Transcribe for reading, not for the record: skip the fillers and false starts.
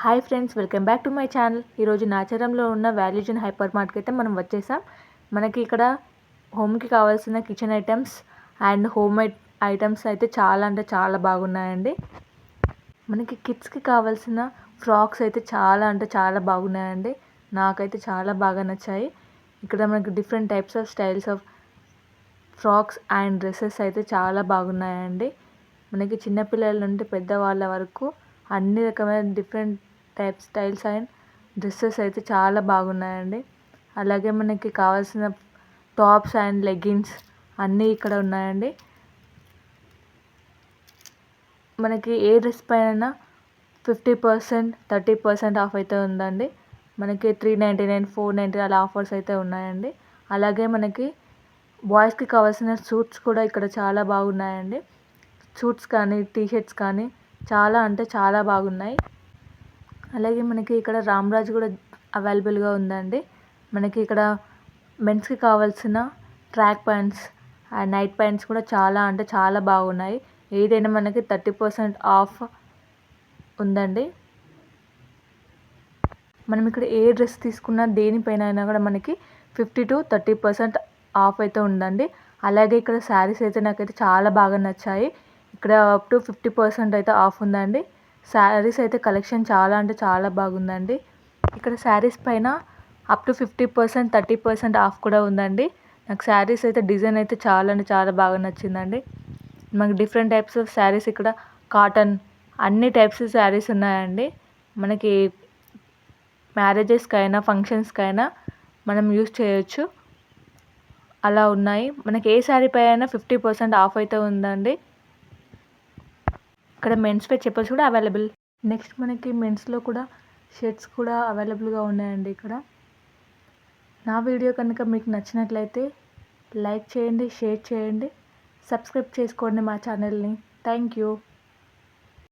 Hi friends, welcome back to my channel. ఈరోజు నాచారంలో ఉన్న వాల్యూజన్ hyper మార్ట్కి అయితే మనం వచ్చేసాం. మనకి ఇక్కడ హోమ్కి కావాల్సిన kitchen items and home made items అయితే చాలా అంటే చాలా బాగున్నాయండి. మనకి కిడ్స్కి కావాల్సిన ఫ్రాక్స్ అయితే చాలా అంటే చాలా బాగున్నాయండి. నాకైతే చాలా బాగా నచ్చాయి. ఇక్కడ మనకి different types of styles of frocks and dresses అయితే చాలా బాగున్నాయండి. మనకి చిన్నపిల్లల నుండి పెద్దవాళ్ళ వరకు అన్ని రకమైన different types styles and dresses అయితే చాలా బాగున్నాయండి. అలాగే మనకి కావాల్సిన టాప్స్ అండ్ లెగ్గిన్స్ అన్నీ ఇక్కడ ఉన్నాయండి. మనకి ఏ డ్రెస్ పైన 50%, 30% ఆఫ్ అయితే ఉందండి. మనకి 399, 490 అలా ఆఫర్స్ అయితే ఉన్నాయండి. అలాగే మనకి బాయ్స్కి కావాల్సిన సూట్స్ కూడా ఇక్కడ చాలా బాగున్నాయండి. సూట్స్ కానీ టీషర్ట్స్ కానీ చాలా అంటే చాలా బాగున్నాయి. అలాగే మనకి ఇక్కడ రామ్రాజ్ కూడా అవైలబుల్గా ఉందండి. మనకి ఇక్కడ మెన్స్కి కావాల్సిన track pants and night pants కూడా చాలా అంటే చాలా బాగున్నాయి. ఏదైనా మనకి 30% ఆఫ్ ఉందండి. మనం ఇక్కడ ఏ డ్రెస్ తీసుకున్నా దేనిపైన అయినా కూడా మనకి 50 to 30% ఆఫ్ అయితే ఉందండి. అలాగే ఇక్కడ శారీస్ అయితే నాకైతే చాలా బాగా నచ్చాయి. ఇక్కడ అప్ టు 50% అయితే ఆఫ్ ఉందండి. శారీస్ అయితే కలెక్షన్ చాలా అంటే చాలా బాగుందండి. ఇక్కడ శారీస్ పైన అప్ టు 50%, 30% ఆఫ్ కూడా ఉందండి. నాకు శారీస్ అయితే డిజైన్ అయితే చాలా అంటే చాలా బాగా నచ్చిందండి. మనకి డిఫరెంట్ టైప్స్ ఆఫ్ శారీస్ ఇక్కడ కాటన్ అన్ని టైప్స్ శారీస్ ఉన్నాయండి. మనకి మ్యారేజెస్కైనా ఫంక్షన్స్కైనా మనం యూస్ చేయొచ్చు, అలా ఉన్నాయి. మనకి ఏ శారీ పైన 50% ఆఫ్ అయితే ఉందండి. ఇక్కడ మెన్స్ వేర్ చెప్పల్స్ కూడా అవైలబుల్. నెక్స్ట్ మనకి మెన్స్లో కూడా షర్ట్స్ కూడా అవైలబుల్గా ఉన్నాయండి. ఇక్కడ నా వీడియో కనుక మీకు నచ్చినట్లయితే లైక్ చేయండి, షేర్ చేయండి, సబ్స్క్రైబ్ చేసుకోండి మా ఛానల్ని. Thank you.